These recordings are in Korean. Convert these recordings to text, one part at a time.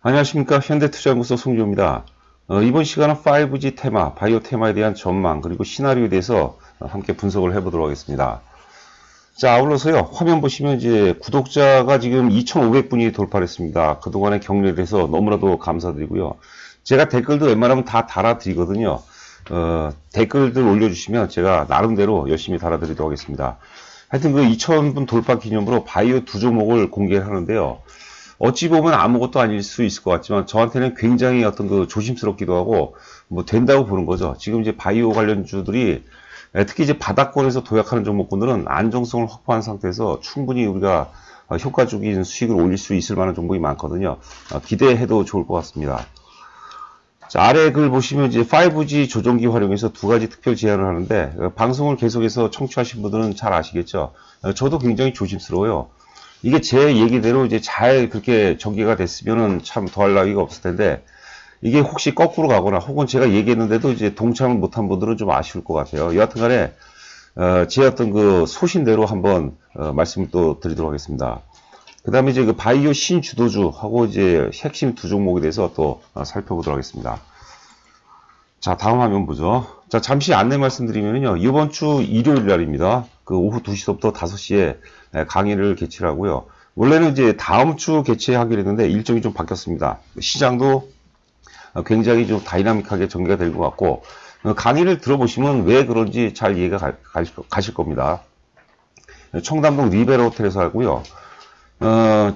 안녕하십니까. 현대투자연구소 송주호입니다. 이번 시간은 5G 테마, 바이오 테마에 대한 전망, 그리고 시나리오에 대해서 함께 분석을 해보도록 하겠습니다. 자, 아울러서요, 화면 보시면 이제 구독자가 지금 2,500분이 돌파를 했습니다. 그동안의 격려를 해서 너무나도 감사드리고요. 제가 댓글도 웬만하면 다 달아드리거든요. 댓글들 올려주시면 제가 나름대로 열심히 달아드리도록 하겠습니다. 하여튼 그 2,000분 돌파 기념으로 바이오 두 종목을 공개를 하는데요. 어찌 보면 아무것도 아닐 수 있을 것 같지만 저한테는 굉장히 어떤 그 조심스럽기도 하고 뭐 된다고 보는 거죠. 지금 이제 바이오 관련주들이 특히 이제 바닥권에서 도약하는 종목군들은 안정성을 확보한 상태에서 충분히 우리가 효과적인 수익을 올릴 수 있을 만한 종목이 많거든요. 기대해도 좋을 것 같습니다. 자, 아래 글 보시면 이제 5G 조종기 활용해서 두 가지 특별 제안을 하는데 방송을 계속해서 청취하신 분들은 잘 아시겠죠. 저도 굉장히 조심스러워요. 이게 제 얘기대로 이제 잘 그렇게 전개가 됐으면은 참 더할 나위가 없을 텐데 이게 혹시 거꾸로 가거나 혹은 제가 얘기했는데도 이제 동참을 못한 분들은 좀 아쉬울 것 같아요. 여하튼 간에 제 어떤 그 소신대로 한번 말씀을 또 드리도록 하겠습니다. 그 다음에 이제 그 바이오 신주도주하고 이제 핵심 두 종목에 대해서 또 살펴보도록 하겠습니다. 자, 다음 화면 보죠. 자, 잠시 안내 말씀드리면요. 이번 주 일요일 날입니다. 그 오후 2시부터 5시에 강의를 개최를 하고요. 원래는 이제 다음 주 개최하기로 했는데 일정이 좀 바뀌었습니다. 시장도 굉장히 좀 다이나믹하게 전개가 될 것 같고 강의를 들어보시면 왜 그런지 잘 이해가 가실 겁니다. 청담동 리베로 호텔에서 하고요.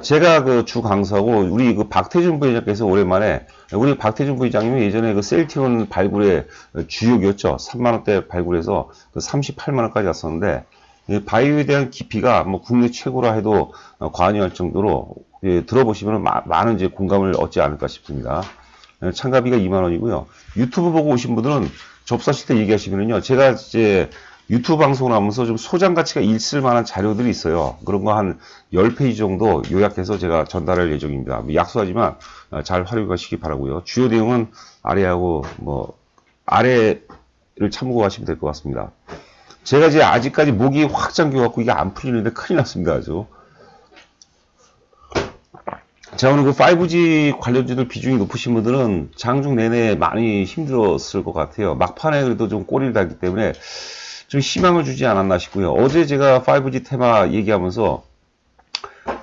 제가 그 주 강사고 우리 그 박태준 부회장께서 오랜만에 우리 박태준 부회장님이 예전에 그 셀티온 발굴의 주역이었죠. 3만원대 발굴해서 그 38만원까지 왔었는데 바이오에 대한 깊이가 뭐 국내 최고라 해도 과언이 할 정도로 들어보시면 많은 이제 공감을 얻지 않을까 싶습니다. 참가비가 2만원이고요. 유튜브 보고 오신 분들은 접수하실 때 얘기하시면요. 제가 이제 유튜브 방송을 하면서 좀 소장 가치가 있을 만한 자료들이 있어요. 그런 거 한 10페이지 정도 요약해서 제가 전달할 예정입니다. 약소하지만 잘 활용하시기 바라고요. 주요 내용은 아래하고 아래를 참고하시면 될 것 같습니다. 제가 이제 아직까지 목이 확 잠겨갖고 이게 안 풀리는데 큰일 났습니다. 아주. 자, 오늘 그 5G 관련주들 비중이 높으신 분들은 장중 내내 많이 힘들었을 것 같아요. 막판에 그래도 좀 꼬리를 달기 때문에 좀 희망을 주지 않았나 싶고요. 어제 제가 5G 테마 얘기하면서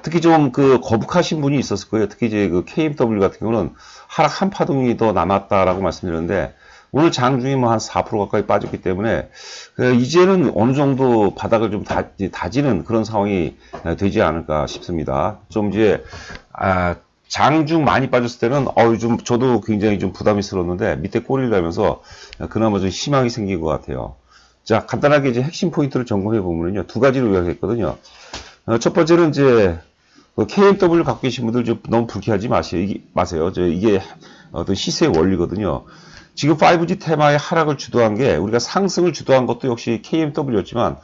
특히 좀 그 거북하신 분이 있었을 거예요. 특히 이제 그 KMW 같은 경우는 하락 한 파동이 더 남았다라고 말씀드렸는데 오늘 장중에 뭐 한 4% 가까이 빠졌기 때문에 이제는 어느 정도 바닥을 좀 다지는 그런 상황이 되지 않을까 싶습니다. 좀 이제 장중 많이 빠졌을 때는 좀 저도 굉장히 좀 부담스러웠는데 밑에 꼬리를 달면서 그나마 좀 희망이 생긴 것 같아요. 자, 간단하게 이제 핵심 포인트를 점검해 보면요. 두 가지로 요약했거든요. 첫 번째는 이제 KMW 갖고 계신 분들 좀 너무 불쾌하지 마세요. 이게 어떤 시세의 원리거든요. 지금 5G 테마의 하락을 주도한 게 우리가 상승을 주도한 것도 역시 KMW였지만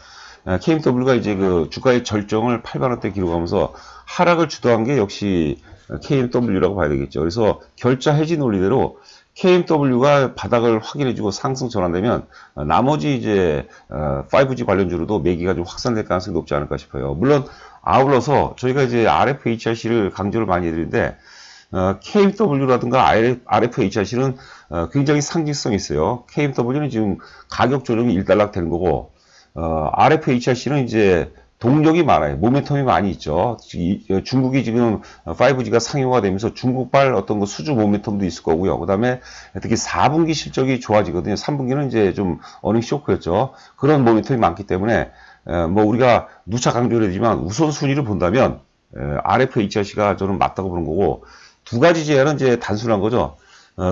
KMW가 이제 그 주가의 절정을 8만원대 기록하면서 하락을 주도한 게 역시 KMW라고 봐야 되겠죠. 그래서 결자 해지 논리대로 KMW가 바닥을 확인해주고 상승 전환되면 나머지 이제 5G 관련주로도 매기가 좀 확산될 가능성이 높지 않을까 싶어요. 물론 아울러서 저희가 이제 RFHRC를 강조를 많이 해드리는데 KMW라든가 RFHRC는 굉장히 상징성이 있어요. KMW는 지금 가격 조정이 일단락 되는 거고 RFHRC는 이제 동력이 많아요. 모멘텀이 많이 있죠. 중국이 지금 5G가 상용화 되면서 중국발 어떤 그 수주 모멘텀도 있을 거고요. 그 다음에 특히 4분기 실적이 좋아지거든요. 3분기는 이제 좀 어닝 쇼크였죠. 그런 모멘텀이 많기 때문에 우리가 누차 강조를 했지만 우선순위를 본다면 RFHRC가 저는 맞다고 보는 거고 두 가지 제안은 이제 단순한 거죠.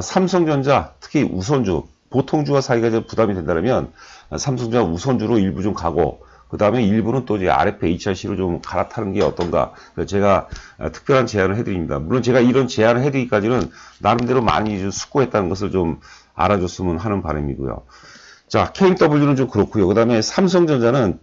삼성전자 특히 우선주 보통주와 사이가 좀 부담이 된다면 삼성전자 우선주로 일부 좀 가고 그 다음에 일부는 또 이제 RFHRC로 좀 갈아타는 게 어떤가. 제가 특별한 제안을 해드립니다. 물론 제가 이런 제안을 해드리기까지는 나름대로 많이 좀 숙고했다는 것을 좀 알아줬으면 하는 바람이고요. 자, KMW는 좀 그렇고요. 그 다음에 삼성전자는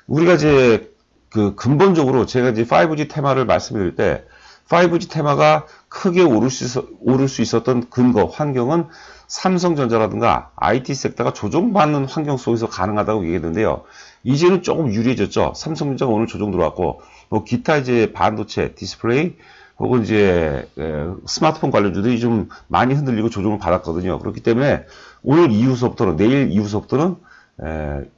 우리가 이제 그 근본적으로 제가 이제 5G 테마를 말씀드릴 때 5G 테마가 크게 오를 수 있었던 근거, 환경은 삼성전자라든가 IT 섹터가 조정받는 환경 속에서 가능하다고 얘기했는데요. 이제는 조금 유리해졌죠. 삼성전자가 오늘 조정 들어왔고, 기타 이제 반도체, 디스플레이, 혹은 이제 스마트폰 관련주들이 좀 많이 흔들리고 조정을 받았거든요. 그렇기 때문에 오늘 이후서부터는, 내일 이후서부터는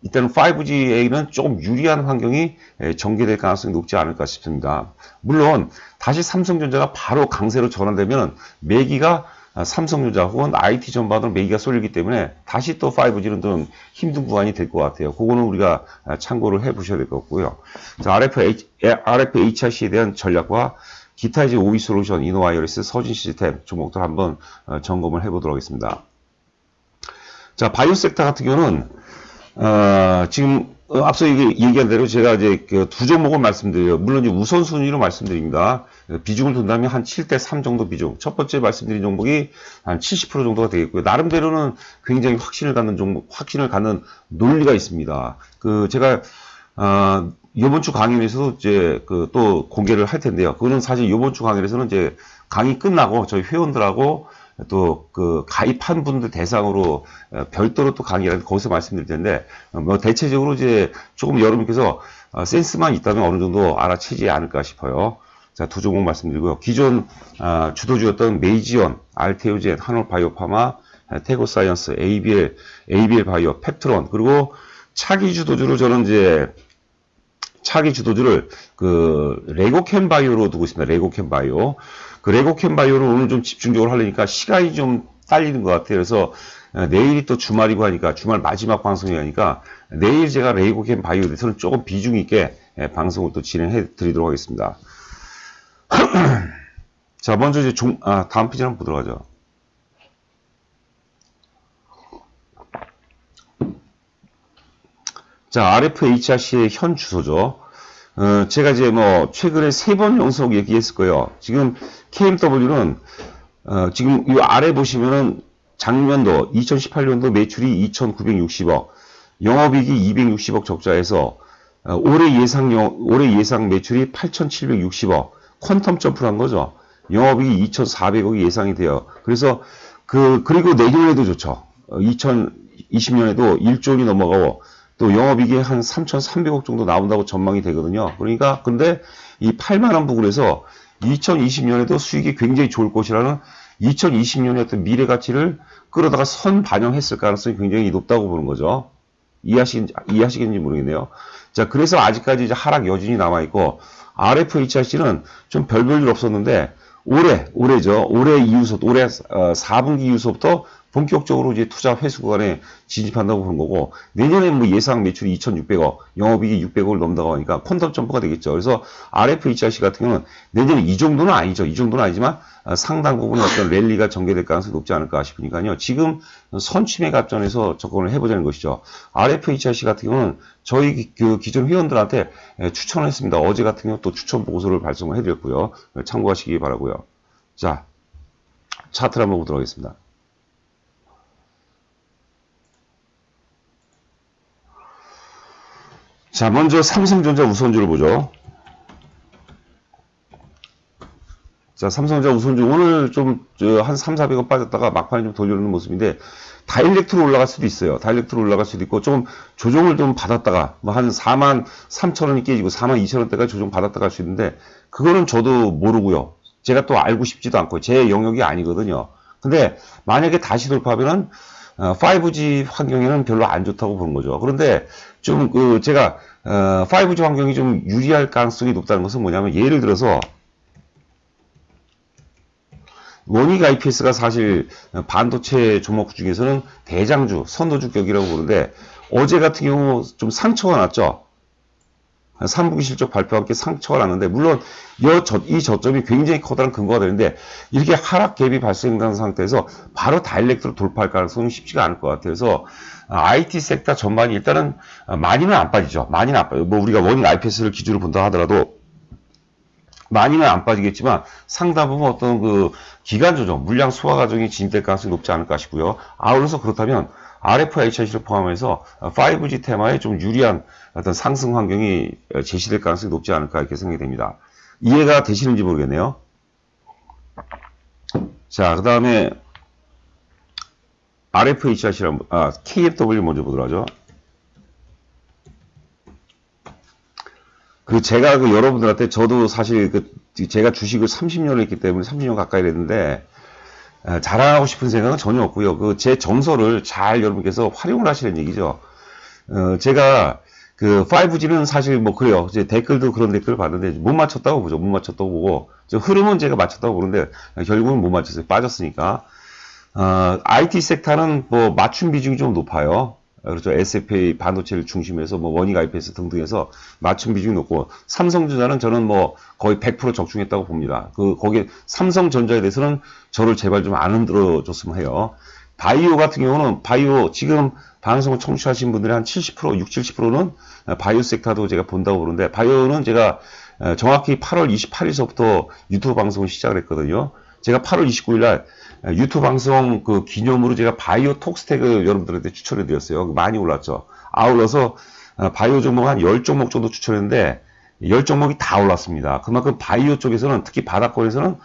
일단은 5G에는 조금 유리한 환경이 전개될 가능성이 높지 않을까 싶습니다. 물론 다시 삼성전자가 바로 강세로 전환되면 매기가 삼성전자 혹은 IT 전반으로 매기가 쏠리기 때문에 다시 또 5G는 좀 힘든 구간이 될 것 같아요. 그거는 우리가 참고를 해 보셔야 될 것 같고요. 자, RFHRC에 대한 전략과 기타 이제 OE 솔루션, 이노와이어리스, 서진 시스템 종목들 한번 점검을 해 보도록 하겠습니다. 자, 바이오 섹터 같은 경우는 지금 앞서 얘기한 대로 제가 이제 두 종목을 말씀드려요. 물론 이제 우선순위로 말씀드립니다. 비중을 둔다면 한 7대3 정도 비중. 첫 번째 말씀드린 종목이 한 70% 정도가 되겠고요. 나름대로는 굉장히 확신을 갖는 종목, 확신을 갖는 논리가 있습니다. 제가 이번 주 강연에서도 이제 또 공개를 할 텐데요. 그거는 사실 이번 주 강연에서는 이제 강의 끝나고 저희 회원들하고 또 가입한 분들 대상으로 별도로 또 강의를 거기서 말씀드릴 텐데, 뭐 대체적으로 이제 조금 여러분께서 센스만 있다면 어느 정도 알아채지 않을까 싶어요. 자, 두 종목 말씀드리고요. 기존 주도주였던 메이지온, 알테오젠, 한올바이오파마, 태고사이언스, ABL 바이오, 펩트론, 그리고 차기 주도주를 저는 이제 차기 주도주를 레고캠 바이오로 두고 있습니다. 레고캠 바이오. 레고캠 바이오를 오늘 좀 집중적으로 하려니까 시간이 좀 딸리는 것 같아요. 그래서 내일이 또 주말이고 하니까, 주말 마지막 방송이 하니까 내일 제가 레고캠 바이오에 대해서는 조금 비중 있게 방송을 또 진행해 드리도록 하겠습니다. 자, 먼저 이제 다음 페이지 한번 보도록 하죠. 자, RFHRC의 현 주소죠. 제가 이제 뭐 최근에 3번 연속 얘기했을 거예요. 지금 KMW는 지금 이 아래 보시면은 작년도 2018년도 매출이 2,960억, 영업이익이 260억 적자에서 올해 예상 매출이 8,760억, 퀀텀 점프를 한 거죠. 영업이익이 2,400억이 예상이 돼요. 그래서 그리고 내년에도 좋죠. 2020년에도 1조 원이 넘어가고 또 영업이익이 한 3,300억 정도 나온다고 전망이 되거든요. 그러니까 근데 이 8만원 부근에서 2020년에도 수익이 굉장히 좋을 것이라는 2020년의 어떤 미래 가치를 끌어다가 선 반영했을 가능성이 굉장히 높다고 보는 거죠. 이해하시겠는지 모르겠네요. 자, 그래서 아직까지 이제 하락 여진이 남아있고, RFHRC는 좀 별 볼 일 없었는데, 올해죠. 올해 4분기 이후서부터 본격적으로 이제 투자 회수 구간에 진입한다고 보는 거고, 내년에 뭐 예상 매출이 2,600억, 영업이익이 600억을 넘다고 하니까 퀀텀 점프가 되겠죠. 그래서 RFHRC 같은 경우는 내년에 이 정도는 아니죠. 이 정도는 아니지만 상당 부분의 어떤 랠리가 전개될 가능성이 높지 않을까 싶으니까요. 지금 선취매 관점에서 접근을 해보자는 것이죠. RFHRC 같은 경우는 저희 기존 회원들한테 추천을 했습니다. 어제 같은 경우 또 추천 보고서를 발송을 해드렸고요. 참고하시기 바라고요. 자, 차트를 한번 보도록 하겠습니다. 자, 먼저 삼성전자 우선주를 보죠. 자, 삼성전자 우선주 오늘 좀 한 3, 400원 빠졌다가 막판에 좀 돌려오는 모습인데, 다이렉트로 올라갈 수도 있어요. 다이렉트로 올라갈 수도 있고, 좀 조정을 좀 받았다가 뭐 한 43,000원이 깨지고 42,000원대까지 조정 받았다가 할 수 있는데, 그거는 저도 모르고요. 제가 또 알고 싶지도 않고 제 영역이 아니거든요. 근데 만약에 다시 돌파하면은 5G 환경에는 별로 안 좋다고 보는 거죠. 그런데 좀 제가 5G 환경이 좀 유리할 가능성이 높다는 것은 뭐냐면, 예를 들어서 원익 IPS가 사실 반도체 종목 중에서는 대장주, 선도주격이라고 보는데, 어제 같은 경우 좀 상처가 났죠. 3분기 실적 발표와 함께 상처가 났는데, 물론 이 저점이 굉장히 커다란 근거가 되는데, 이렇게 하락 갭이 발생된 상태에서 바로 다이렉트로 돌파할 가능성은 쉽지가 않을 것 같아요. 그래서 IT 섹터 전반이 일단은 많이는 안 빠지죠. 많이는 안 빠져요. 뭐 우리가 원익 IPS를 기준으로 본다 하더라도 많이는 안 빠지겠지만 상당 부분 어떤 기간 조정, 물량 소화 과정이 진입될 가능성이 높지 않을까 싶고요. 아울러서 그렇다면 RFHRC를 포함해서 5G 테마에 좀 유리한 어떤 상승 환경이 제시될 가능성이 높지 않을까 이렇게 생각이 됩니다. 이해가 되시는지 모르겠네요. 자, 그 다음에 RFHRC랑 KFW 먼저 보도록 하죠. 제가 여러분들한테 저도 사실 제가 주식을 30년을 했기 때문에 30년 가까이 됐는데, 자랑하고 싶은 생각은 전혀 없고요. 제 정서를 잘 여러분께서 활용을 하시는 얘기죠. 제가 5G는 사실 뭐 그래요. 이제 댓글도 그런 댓글을 봤는데 못 맞췄다고 보죠. 못 맞췄다고 보고 흐름은 제가 맞췄다고 보는데 결국은 못 맞췄어요. 빠졌으니까. IT 섹터는 뭐 맞춤 비중이 좀 높아요. 그렇죠. SFA 반도체를 중심해서 뭐 원익 IPS 등등해서 맞춤 비중이 높고, 삼성전자는 저는 뭐 거의 100% 적중했다고 봅니다. 거기에 삼성전자에 대해서는 저를 제발 좀 안 흔들어 줬으면 해요. 바이오 같은 경우는 바이오 지금 방송을 청취하신 분들의 한 70%, 60, 70%는 바이오 섹터도 제가 본다고 보는데, 바이오는 제가 정확히 8월 28일서부터 유튜브 방송을 시작을 했거든요. 제가 8월 29일 날 유튜브 방송 기념으로 제가 바이오 톡스택을 여러분들한테 추천해 드렸어요. 많이 올랐죠. 아울러서 바이오 종목 한 10종목 정도 추천했는데 10종목이 다 올랐습니다. 그만큼 바이오 쪽에서는, 특히 바닥권에서는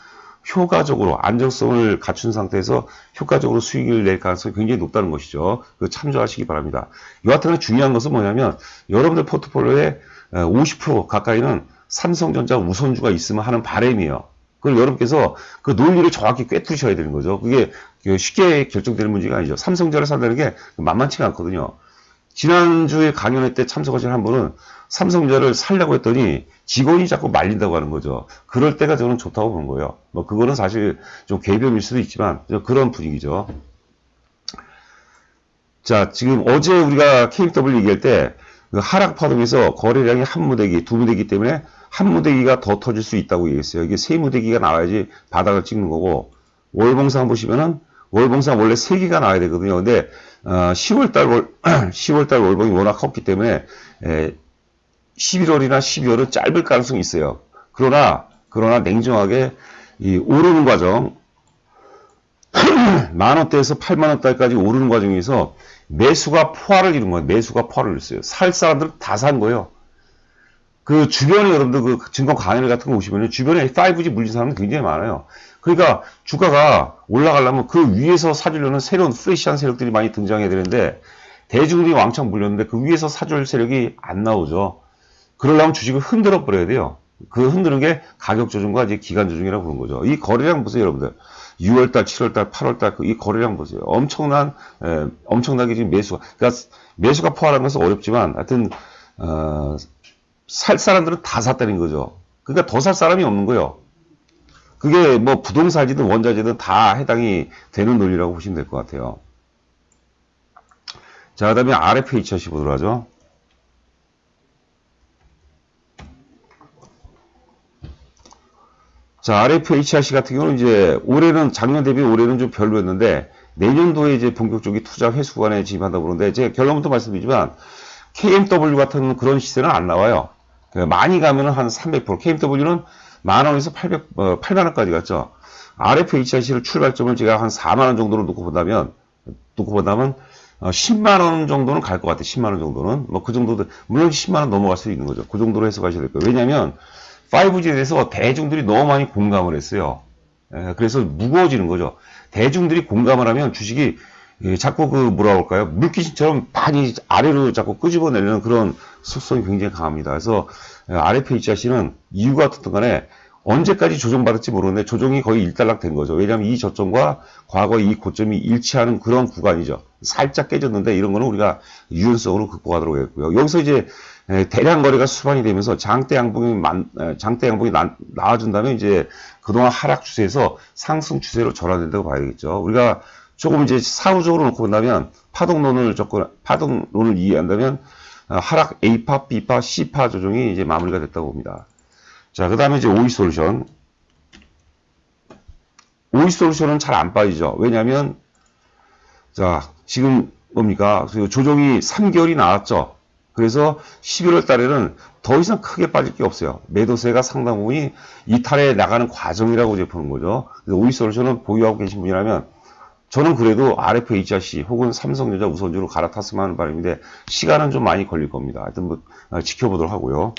효과적으로 안정성을 갖춘 상태에서 효과적으로 수익을 낼 가능성이 굉장히 높다는 것이죠. 참조하시기 바랍니다. 여하튼 중요한 것은 뭐냐면, 여러분들 포트폴리오에 50% 가까이는 삼성전자 우선주가 있으면 하는 바람이에요. 그럼 여러분께서 그 논리를 정확히 꿰뚫으셔야 되는 거죠. 그게 쉽게 결정되는 문제가 아니죠. 삼성전자를 산다는 게 만만치가 않거든요. 지난주에 강연회 때 참석하신 한 분은 삼성전자를 살려고 했더니 직원이 자꾸 말린다고 하는 거죠. 그럴 때가 저는 좋다고 보는 거예요. 뭐 그거는 사실 좀 개별일 수도 있지만 그런 분위기죠. 자, 지금 어제 우리가 KMW 얘기할 때 하락 파동에서 거래량이 한 무대기, 두 무대기 때문에 한 무대기가 더 터질 수 있다고 얘기했어요. 이게 세 무대기가 나와야지 바닥을 찍는 거고, 월봉상 보시면은 월봉상 원래 세 개가 나와야 되거든요. 근데 10월달 월봉이 워낙 컸기 때문에 11월이나 12월은 짧을 가능성이 있어요. 그러나 냉정하게 이 오르는 과정, 10,000원대에서 80,000원대까지 오르는 과정에서 매수가 포화를 이룬 거예요. 매수가 포화를 이뤘어요. 살 사람들은 다 산 거예요. 주변에 여러분들 증권 강연회 같은 거 보시면은 주변에 5G 물린 사람은 굉장히 많아요. 그러니까 주가가 올라가려면 그 위에서 사주려는 새로운 프레시한 세력들이 많이 등장해야 되는데, 대중들이 왕창 물렸는데 그 위에서 사줄 세력이 안 나오죠. 그러려면 주식을 흔들어 버려야 돼요. 그 흔드는 게 가격 조정과 이제 기간 조정이라고 부르는 거죠. 이 거래량 보세요, 여러분들. 6월달, 7월달, 8월달 이 거래량 보세요. 엄청나게 지금 그러니까 매수가 포함하는 것은 어렵지만, 하여튼 살 사람들은 다 샀다는 거죠. 그러니까 더 살 사람이 없는 거예요. 그게 뭐 부동산이든 원자재든 다 해당이 되는 논리라고 보시면 될 것 같아요. 자, 그 다음에 RFHRC 보도록 하죠. 자, RFHRC 같은 경우는 이제 올해는 작년 대비 올해는 좀 별로였는데, 내년도에 이제 본격적인 투자 회수 구간에 진입한다고 그러는데, 제가 결론부터 말씀드리지만 KMW 같은 그런 시세는 안 나와요. 많이 가면은 한 300%, KMW는 10,000원에서 8만원까지 갔죠. RFHRC를 출발점을 제가 한 4만원 정도로 놓고 본다면 10만원 정도는 갈 것 같아요. 10만원 정도는. 뭐 그 정도도, 물론 10만원 넘어갈 수 있는 거죠. 그 정도로 해석하셔야 될 거예요. 왜냐면 5G에 대해서 대중들이 너무 많이 공감을 했어요. 그래서 무거워지는 거죠. 대중들이 공감을 하면 주식이 자꾸 뭐라 할까요? 물귀신처럼 많이 아래로 자꾸 끄집어내는 그런 속성이 굉장히 강합니다. 그래서 RFHRC는 이유가 어떻든 간에 언제까지 조정받을지 모르는데 조정이 거의 일단락 된 거죠. 왜냐하면 이 저점과 과거의 이 고점이 일치하는 그런 구간이죠. 살짝 깨졌는데 이런 거는 우리가 유연성으로 극복하도록 했고요. 여기서 이제 대량 거래가 수반이 되면서 장대 양봉이 나와준다면 이제 그동안 하락 추세에서 상승 추세로 전환된다고 봐야 되겠죠. 우리가 조금 이제 사후적으로 놓고 본다면 파동론을 이해한다면 하락 A파, B파, C파 조정이 이제 마무리가 됐다고 봅니다. 자, 그 다음에 이제 OE솔루션. OE솔루션은 잘 안 빠지죠. 왜냐하면 자, 지금 뭡니까? 조정이 3개월이 나왔죠. 그래서 11월 달에는 더 이상 크게 빠질 게 없어요. 매도세가 상당 부분이 이탈해 나가는 과정이라고 이제 보는 거죠. 그래서 OE솔루션은 보유하고 계신 분이라면 저는 그래도 RFHRC 혹은 삼성전자 우선주로 갈아탔으면 하는 바람인데 시간은 좀 많이 걸릴 겁니다. 하여튼 뭐 지켜보도록 하고요.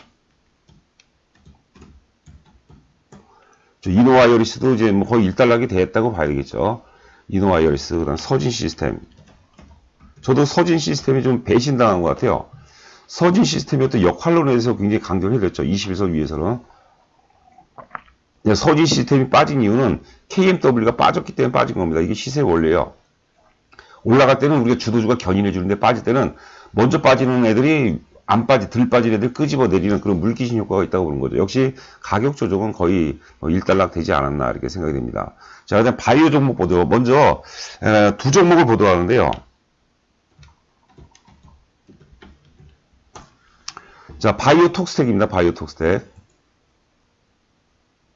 이노와이어리스도 이제 뭐 거의 일단락이 됐다고 봐야 되겠죠. 이노와이어리스, 그다음 서진 시스템. 저도 서진 시스템이 좀 배신당한 것 같아요. 서진 시스템이 어떤 역할론에서 굉장히 강조를 해줬죠. 21선 위에서는. 서진 시스템이 빠진 이유는 KMW가 빠졌기 때문에 빠진 겁니다. 이게 시세의 원리예요. 올라갈 때는 우리가 주도주가 견인해 주는데 빠질 때는 먼저 빠지는 애들이 덜 빠진 애들 끄집어 내리는 그런 물귀신 효과가 있다고 보는 거죠. 역시 가격 조정은 거의 일단락 되지 않았나 이렇게 생각이 됩니다. 자, 그다음 바이오 종목 보도록 먼저 두 종목을 보도록 하는데요. 자, 바이오톡스텍입니다. 바이오톡스텍.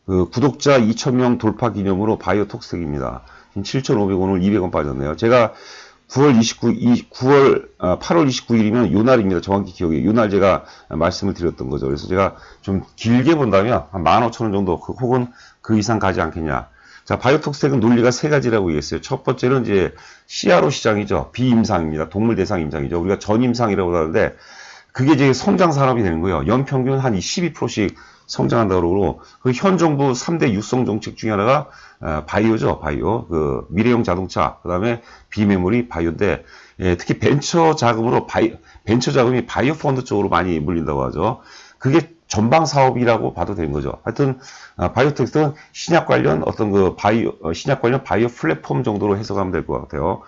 구독자 2,000명 돌파 기념으로 바이오톡스텍입니다. 7,500원을 200원 빠졌네요. 제가 8월 29일이면 요 날입니다. 정확히 기억이. 요 날 제가 말씀을 드렸던 거죠. 그래서 제가 좀 길게 본다면 한 15,000원 정도 혹은 그 이상 가지 않겠냐. 자, 바이오톡스텍은 논리가 세 가지라고 얘기했어요. 첫 번째는 이제 CRO 시장이죠. 비임상입니다. 동물 대상 임상이죠. 우리가 전임상이라고 하는데 그게 이제 성장 산업이 되는 거예요. 연평균 한 12%씩 성장한다고 그러고, 그 현 정부 3대 육성 정책 중에 하나가 바이오죠. 바이오. 그 미래형 자동차, 그다음에 비메모리, 바이오인데, 예, 특히 벤처 자금이 바이오 펀드 쪽으로 많이 물린다고 하죠. 그게 전방 사업이라고 봐도 되는 거죠. 하여튼 바이오텍스는 신약 관련 신약 관련 바이오 플랫폼 정도로 해석하면 될 것 같아요.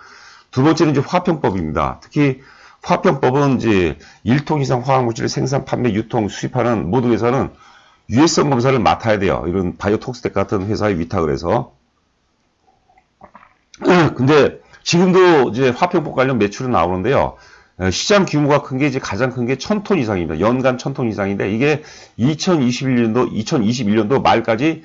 두 번째는 이제 화평법입니다. 특히 화평법은 이제 1톤 이상 화학물질을 생산, 판매, 유통, 수입하는 모든 회사는 유해성 검사를 맡아야 돼요. 이런 바이오톡스텍 같은 회사에 위탁을 해서. 근데 지금도 이제 화평법 관련 매출은 나오는데요. 시장 규모가 큰 게 이제 가장 큰 게 1,000톤 이상입니다. 연간 1,000톤 이상인데 이게 2021년도 말까지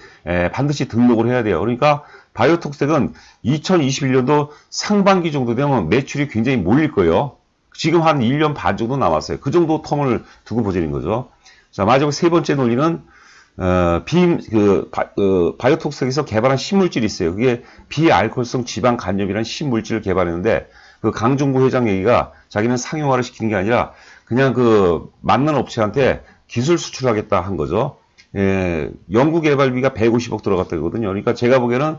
반드시 등록을 해야 돼요. 그러니까 바이오톡스텍은 2021년도 상반기 정도 되면 매출이 굉장히 몰릴 거예요. 지금 한 1년 반 정도 남았어요. 그 정도 텀을 두고 보자는 거죠. 자, 마지막 세 번째 논리는, 바이오톡스에서 개발한 신물질이 있어요. 그게 비알코올성 지방 간염이라는 신물질을 개발했는데, 그 강종구 회장 얘기가 자기는 상용화를 시키는 게 아니라, 그냥 맞는 업체한테 기술 수출하겠다 한 거죠. 예, 연구 개발비가 150억 들어갔다거든요. 그러니까 제가 보기에는,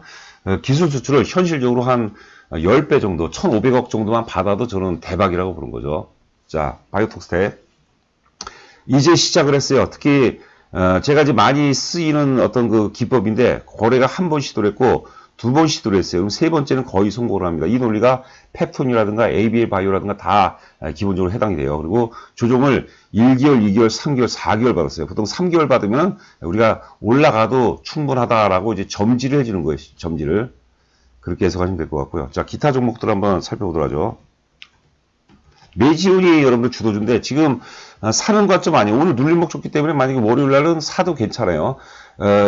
기술 수출을 현실적으로 한 10배 정도, 1,500억 정도만 받아도 저는 대박이라고 보는 거죠. 자, 바이오톡스텍. 이제 시작을 했어요. 특히, 제가 이제 많이 쓰이는 어떤 그 기법인데, 거래가 한 번 시도를 했고, 두 번 시도를 했어요. 그럼 세 번째는 거의 성공을 합니다. 이 논리가 펩톤이라든가 ABL 바이오라든가 다 기본적으로 해당이 돼요. 그리고 조정을 1개월, 2개월, 3개월, 4개월 받았어요. 보통 3개월 받으면 우리가 올라가도 충분하다라고 이제 점지를 해주는 거예요. 점지를. 그렇게 해석하시면 될 것 같고요. 자, 기타 종목들 한번 살펴보도록 하죠. 메지온이 여러분들 주도주인데 지금 사는 관점 아니에요. 오늘 눌림목 좋기 때문에 만약에 월요일날은 사도 괜찮아요.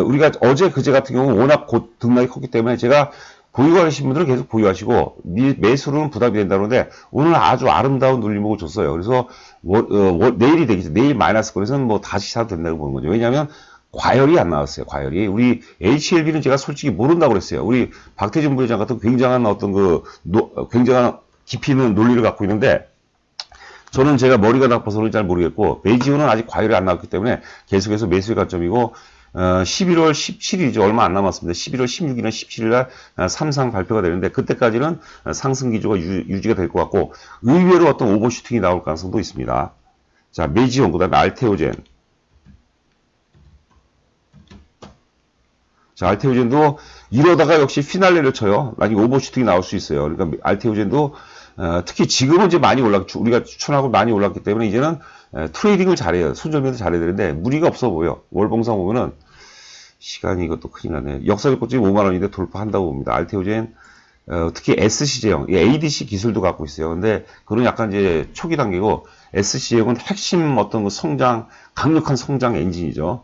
우리가 어제 그제 같은 경우 워낙 곧 등락이 컸기 때문에 제가 보유하신 분들은 계속 보유하시고 매수로는 부담이 된다는데 오늘 아주 아름다운 눌림목을 줬어요. 그래서 내일이 되겠죠. 내일 마이너스 거래서는 뭐 다시 사도 된다고 보는 거죠. 왜냐하면 과열이 안 나왔어요. 과열이. 우리 HLB는 제가 솔직히 모른다고 그랬어요. 우리 박태준 부회장 같은 굉장한 어떤 굉장한 깊이 있는 논리를 갖고 있는데 저는 제가 머리가 나빠서는 잘 모르겠고 메지온은 아직 과열이 안 나왔기 때문에 계속해서 매수의 관점이고 11월 17일이죠. 얼마 안 남았습니다. 11월 16일이나 17일 날 삼상 발표가 되는데 그때까지는 상승 기조가 유지가 될 것 같고 의외로 어떤 오버슈팅이 나올 가능성도 있습니다. 자, 메지온 그다음에 알테오젠. 자, 알테오젠도 이러다가 역시 피날레를 쳐요. 만약에 오버슈팅이 나올 수 있어요. 그러니까 알테오젠도 특히 지금은 이제 많이 우리가 추천하고 많이 올랐기 때문에 이제는 트레이딩을 잘해요. 손절매도 잘해야 되는데 무리가 없어 보여. 월봉상 보면은 시간이 이것도 큰일 나네. 역사적 고점이 5만원인데 돌파한다고 봅니다. 알테오젠 특히 SC제형, ADC 기술도 갖고 있어요. 근데 그건 약간 이제 초기 단계고 SC제형은 핵심 어떤 강력한 성장 엔진이죠.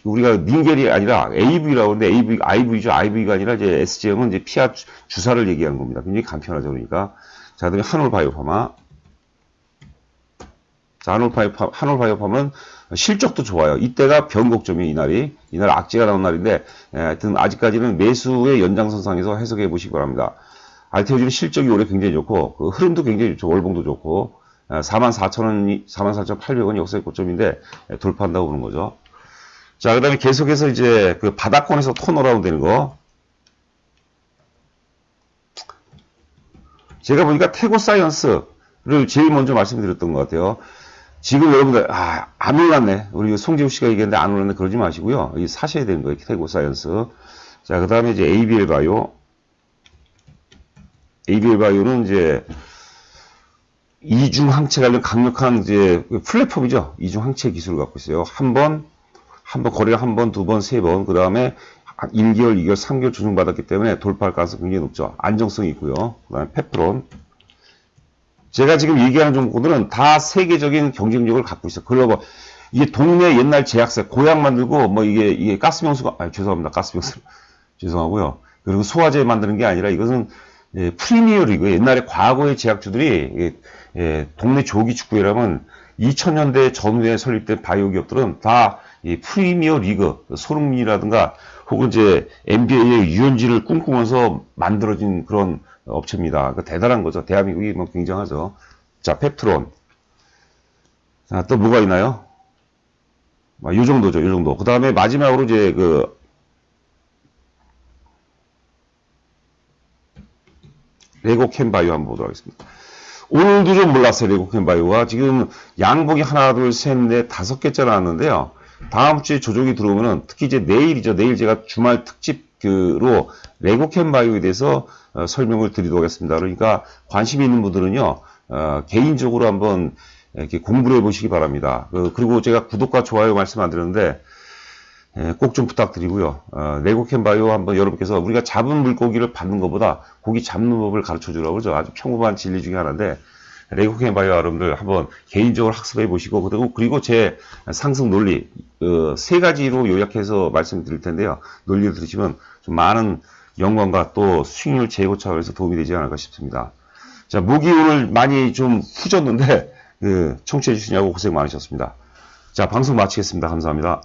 우리가 닌겔이 아니라 AV라고 하는데 IV죠. IV가 아니라 이제 SGM은 이제 피하 주사를 얘기하는 겁니다. 굉장히 간편하죠. 그러니까. 자, 그다음에 한올바이오파마. 자, 한올바이오파마는 실적도 좋아요. 이때가 변곡점이에요. 이날 악재가 나온 날인데, 하여튼 아직까지는 매수의 연장선상에서 해석해 보시기 바랍니다. 알테오젠 실적이 올해 굉장히 좋고, 그 흐름도 굉장히 좋죠. 월봉도 좋고, 44,800원이 역사의 고점인데, 돌파한다고 보는 거죠. 자, 그 다음에 계속해서 이제 그 바닥권에서 턴어라운드 되는 거. 제가 보니까 태고사이언스, 제일 먼저 말씀드렸던 것 같아요. 지금 여러분들, 안 올랐네. 우리 송지우 씨가 얘기했는데 안 올랐네. 그러지 마시고요. 이 사셔야 되는 거예요. 태고 사이언스. 자, 그 다음에 이제 ABL 바이오. ABL 바이오는 이제 이중 항체 관련 강력한 이제 플랫폼이죠. 이중 항체 기술을 갖고 있어요. 거래가 한 번, 두 번, 세 번. 그 다음에 1개월, 2개월, 3개월 조정받았기 때문에 돌파할 가능성이 굉장히 높죠. 안정성이 있고요. 그 다음에 페프론. 제가 지금 얘기하는 종목들은 다 세계적인 경쟁력을 갖고 있어요. 글로벌. 이게 동네 옛날 제약사, 고약 만들고, 뭐 이게 가스명수가, 죄송합니다. 가스명수. 죄송하고요. 그리고 소화제 만드는 게 아니라 이것은 프리미어 리그. 옛날에 과거의 제약주들이 동네 조기 축구회라면 2000년대 전후에 설립된 바이오 기업들은 다 이 프리미어 리그, 손흥민이라든가 혹은 이제 NBA의 유현진을 꿈꾸면서 만들어진 그런 업체입니다. 그러니까 대단한 거죠. 대한민국이 뭐 굉장하죠. 자, 펩트론. 자, 또 뭐가 있나요? 요 정도죠. 요 정도. 그 다음에 마지막으로 이제 레고캠 바이오 한번 보도록 하겠습니다. 오늘도 좀 몰랐어요. 레고캠 바이오가. 지금 양봉이 하나, 둘, 셋, 넷, 5개째 나왔는데요. 다음 주에 조정이 들어오면은 특히 이제 내일이죠. 내일 제가 주말 특집로 레고캠 바이오에 대해서 설명을 드리도록 하겠습니다. 그러니까 관심 있는 분들은요, 개인적으로 한번 이렇게 공부를 해보시기 바랍니다. 그리고 제가 구독과 좋아요 말씀 안 드렸는데, 꼭 좀 부탁드리고요. 레고캠 바이오 한번 여러분께서 우리가 잡은 물고기를 받는 것보다 고기 잡는 법을 가르쳐 주라고 그러죠. 아주 평범한 진리 중에 하나인데, 레고캠 바이오 여러분들 한번 개인적으로 학습해 보시고, 그리고 제 상승 논리, 3가지로 요약해서 말씀드릴 텐데요. 논리를 들으시면 좀 많은 영광과 또 수익률 제고 차원에서 도움이 되지 않을까 싶습니다. 자, 목이 오늘 많이 좀 후졌는데, 청취해 주시냐고 고생 많으셨습니다. 자, 방송 마치겠습니다. 감사합니다.